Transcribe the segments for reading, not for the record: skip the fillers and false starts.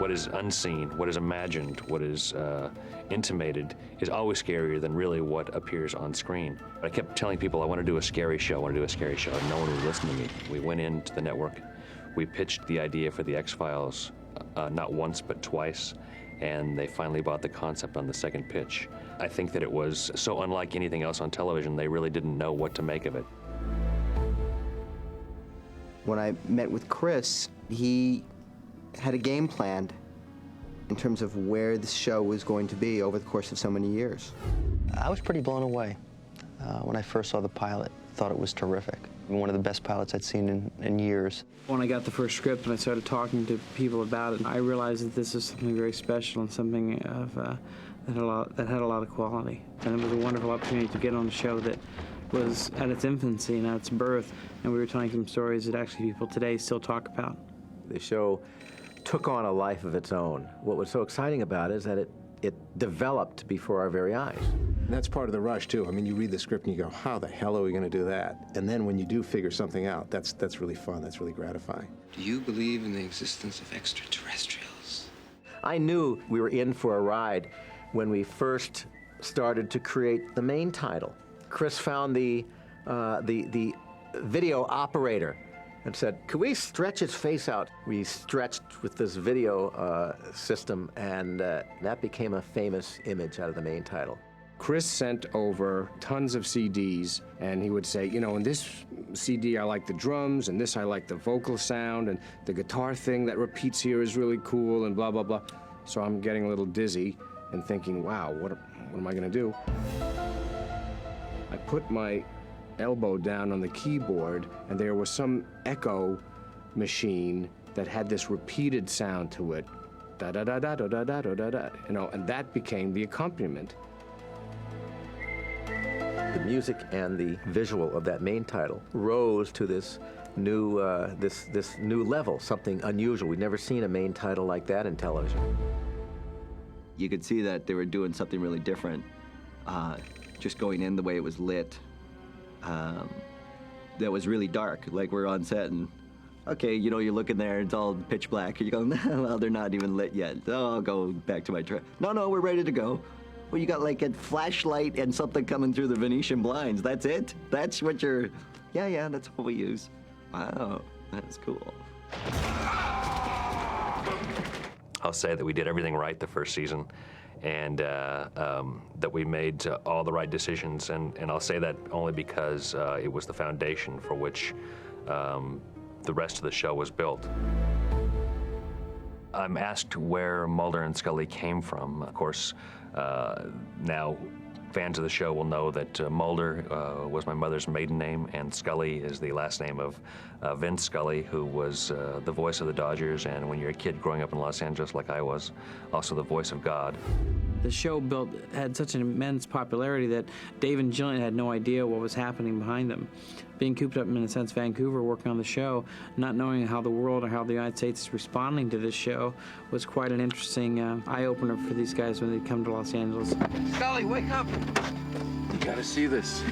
What is unseen, what is imagined, what is intimated is always scarier than really what appears on screen. I kept telling people I want to do a scary show, I want to do a scary show, and no one would listen to me. We went into the network, we pitched the idea for the X-Files not once but twice, and they finally bought the concept on the second pitch. I think that it was so unlike anything else on television, they really didn't know what to make of it. When I met with Chris, he had a game planned in terms of where the show was going to be over the course of so many years. I was pretty blown away when I first saw the pilot. Thought it was terrific. One of the best pilots I'd seen in years. When I got the first script and I started talking to people about it, I realized that this is something very special and something that had a lot of quality. And it was a wonderful opportunity to get on a show that was at its infancy and at its birth, and we were telling some stories that actually people today still talk about. The show took on a life of its own. What was so exciting about it is that it developed before our very eyes. And that's part of the rush, too. I mean, you read the script and you go, how the hell are we going to do that? And then when you do figure something out, that's really fun, that's really gratifying. Do you believe in the existence of extraterrestrials? I knew we were in for a ride when we first started to create the main title. Chris found the video operator and said, could we stretch his face out? We stretched with this video system, and that became a famous image out of the main title. Chris sent over tons of CDs, and he would say, you know, in this CD I like the drums, and this I like the vocal sound, and the guitar thing that repeats here is really cool, and blah, blah, blah. So I'm getting a little dizzy and thinking, wow, what am I gonna do? I put my elbow down on the keyboard, and there was some echo machine that had this repeated sound to it, da da da da da da da da da, you know, and that became the accompaniment. The music and the visual of that main title rose to this new this new level, something unusual. We'd never seen a main title like that in television. You could see that they were doing something really different. Just going in the way it was lit. That was really dark. Like we're on set and, okay, you know, you're looking there, it's all pitch black. And you go, well, they're not even lit yet. Oh, I'll go back to my truck. No, we're ready to go. Well, you got like a flashlight and something coming through the Venetian blinds. That's it? That's what you're, yeah, that's what we use. Wow, that's cool. I'll say that we did everything right the first season, and that we made all the right decisions, and I'll say that only because it was the foundation for which the rest of the show was built. I'm asked where Mulder and Scully came from. Of course, now fans of the show will know that Mulder was my mother's maiden name, and Scully is the last name of Vince Scully, who was the voice of the Dodgers, and when you're a kid growing up in Los Angeles like I was, also the voice of God. The show had such an immense popularity that Dave and Gillian had no idea what was happening behind them. Being cooped up in a sense, Vancouver, working on the show, not knowing how the world or how the United States is responding to this show was quite an interesting eye-opener for these guys when they come to Los Angeles. Scully, wake up! You gotta see this.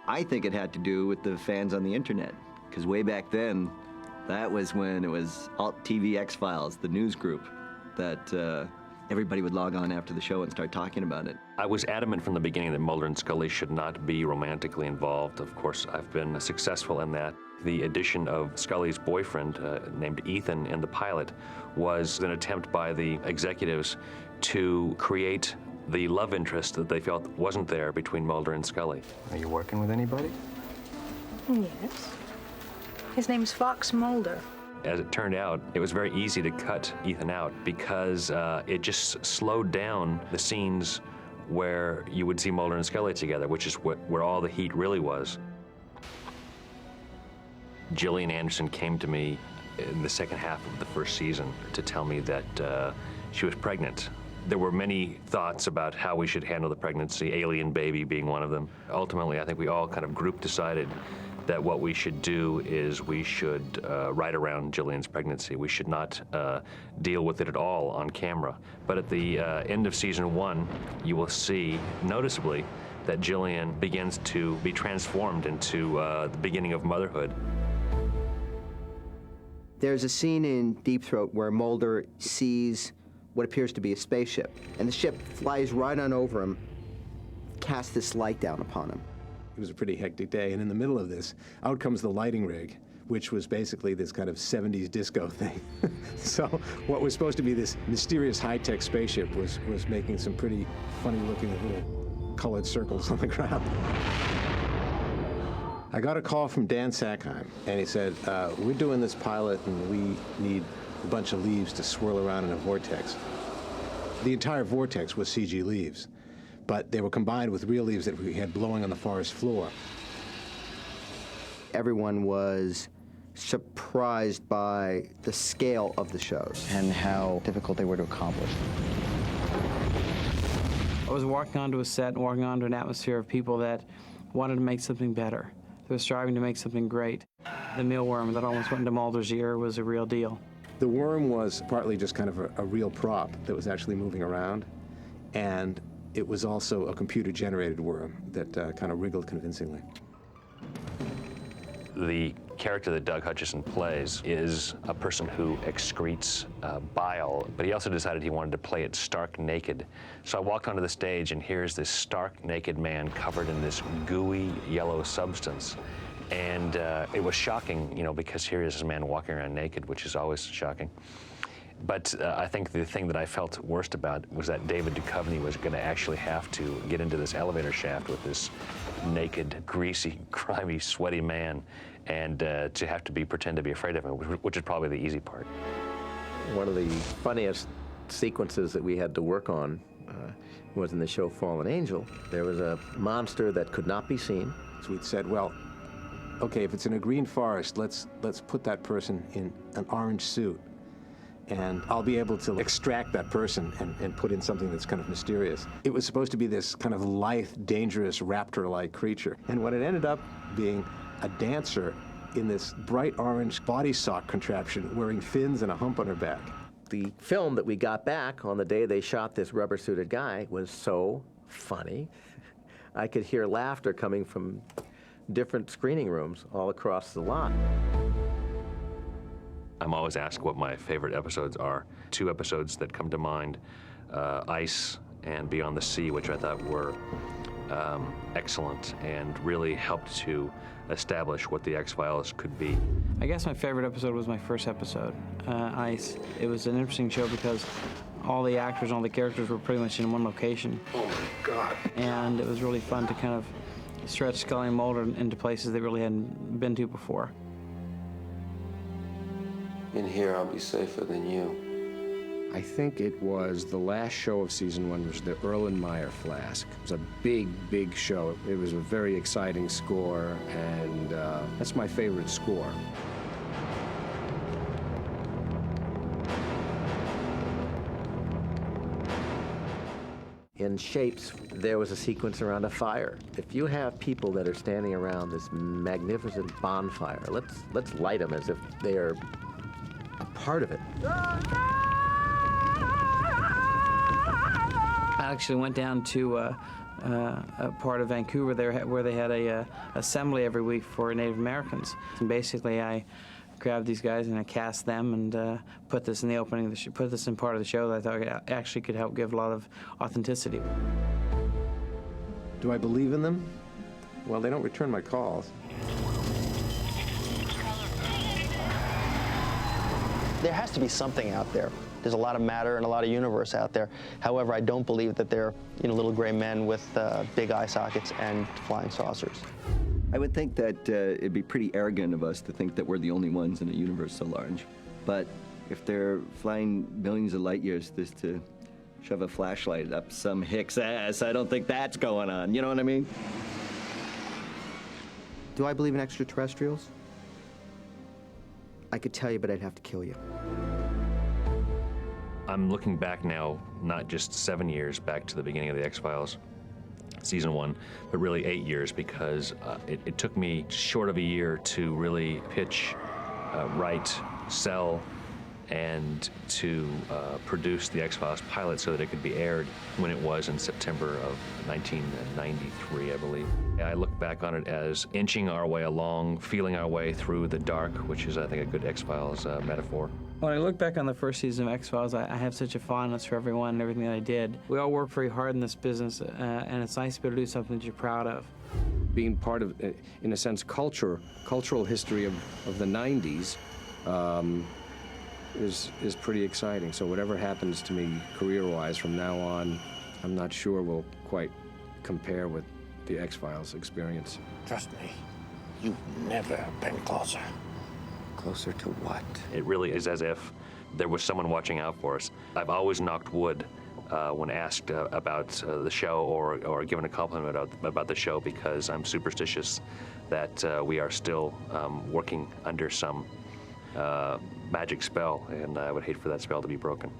I think it had to do with the fans on the internet, because way back then, that was when it was Alt TV X-Files, the news group, that everybody would log on after the show and start talking about it. I was adamant from the beginning that Mulder and Scully should not be romantically involved. Of course, I've been successful in that. The addition of Scully's boyfriend, named Ethan, in the pilot was an attempt by the executives to create the love interest that they felt wasn't there between Mulder and Scully. Are you working with anybody? Yes. His name's Fox Mulder. As it turned out, it was very easy to cut Ethan out because it just slowed down the scenes where you would see Mulder and Scully together, which is where all the heat really was. Gillian Anderson came to me in the second half of the first season to tell me that she was pregnant. There were many thoughts about how we should handle the pregnancy, alien baby being one of them. Ultimately, I think we all kind of group decided that what we should do is we should write around Gillian's pregnancy. We should not deal with it at all on camera. But at the end of season 1, you will see noticeably that Gillian begins to be transformed into the beginning of motherhood. There's a scene in Deep Throat where Mulder sees what appears to be a spaceship, and the ship flies right on over him, casts this light down upon him. It was a pretty hectic day, and in the middle of this, out comes the lighting rig, which was basically this kind of 70s disco thing. So what was supposed to be this mysterious high-tech spaceship was making some pretty funny-looking little colored circles on the ground. I got a call from Dan Sackheim, and he said, we're doing this pilot, and we need a bunch of leaves to swirl around in a vortex. The entire vortex was CG leaves, but they were combined with real leaves that we had blowing on the forest floor. Everyone was surprised by the scale of the shows. And how difficult they were to accomplish. I was walking onto a set and walking onto an atmosphere of people that wanted to make something better. They were striving to make something great. The mealworm that almost went into Mulder's ear was a real deal. The worm was partly just kind of a real prop that was actually moving around, and it was also a computer-generated worm that kind of wriggled convincingly. The character that Doug Hutchison plays is a person who excretes bile, but he also decided he wanted to play it stark naked. So I walked onto the stage, and here's this stark naked man covered in this gooey yellow substance. And it was shocking, you know, because here is this man walking around naked, which is always shocking. But I think the thing that I felt worst about was that David Duchovny was going to actually have to get into this elevator shaft with this naked, greasy, grimy, sweaty man, and to have to pretend to be afraid of him, which is probably the easy part. One of the funniest sequences that we had to work on was in the show Fallen Angel. There was a monster that could not be seen. So we'd said, well, okay, if it's in a green forest, let's put that person in an orange suit, and I'll be able to extract that person and put in something that's kind of mysterious. It was supposed to be this kind of lithe, dangerous, raptor-like creature. And what it ended up being a dancer in this bright orange body sock contraption wearing fins and a hump on her back. The film that we got back on the day they shot this rubber-suited guy was so funny. I could hear laughter coming from different screening rooms all across the lot. I'm always asked what my favorite episodes are. Two episodes that come to mind, Ice and Beyond the Sea, which I thought were excellent and really helped to establish what the X-Files could be. I guess my favorite episode was my first episode, Ice. It was an interesting show because all the actors and all the characters were pretty much in one location. Oh my God. And it was really fun to kind of stretch Scully and Mulder into places they really hadn't been to before. In here, I'll be safer than you. I think it was the last show of season 1 was the Erlenmeyer Flask. It was a big, big show. It was a very exciting score, and that's my favorite score. In Shapes, there was a sequence around a fire. If you have people that are standing around this magnificent bonfire, let's light them as if they are a part of it. I actually went down to a part of Vancouver there where they had a assembly every week for Native Americans. And basically, I grabbed these guys and I cast them and put this in the opening of the show, put this in part of the show that I thought actually could help give a lot of authenticity. Do I believe in them? Well, they don't return my calls. There has to be something out there. There's a lot of matter and a lot of universe out there. However, I don't believe that they're, little gray men with big eye sockets and flying saucers. I would think that it'd be pretty arrogant of us to think that we're the only ones in a universe so large. But if they're flying billions of light years just to shove a flashlight up some hick's ass, I don't think that's going on. You know what I mean? Do I believe in extraterrestrials? I could tell you, but I'd have to kill you. I'm looking back now, not just 7 years back to the beginning of the X-Files, season 1, but really 8 years, because it took me short of a year to really pitch, write, sell, and to produce the X-Files pilot so that it could be aired when it was in September of 1993, I believe. I look back on it as inching our way along, feeling our way through the dark, which is, I think, a good X-Files metaphor. When I look back on the first season of X-Files, I have such a fondness for everyone and everything that I did. We all work very hard in this business, and it's nice to be able to do something that you're proud of. Being part of, in a sense, cultural history of the 90s is pretty exciting. So whatever happens to me career-wise from now on, I'm not sure will quite compare with the X-Files experience. Trust me, you've never been closer. Closer to what? It really is as if there was someone watching out for us. I've always knocked wood when asked about the show or given a compliment about the show, because I'm superstitious that we are still working under some magic spell, and I would hate for that spell to be broken.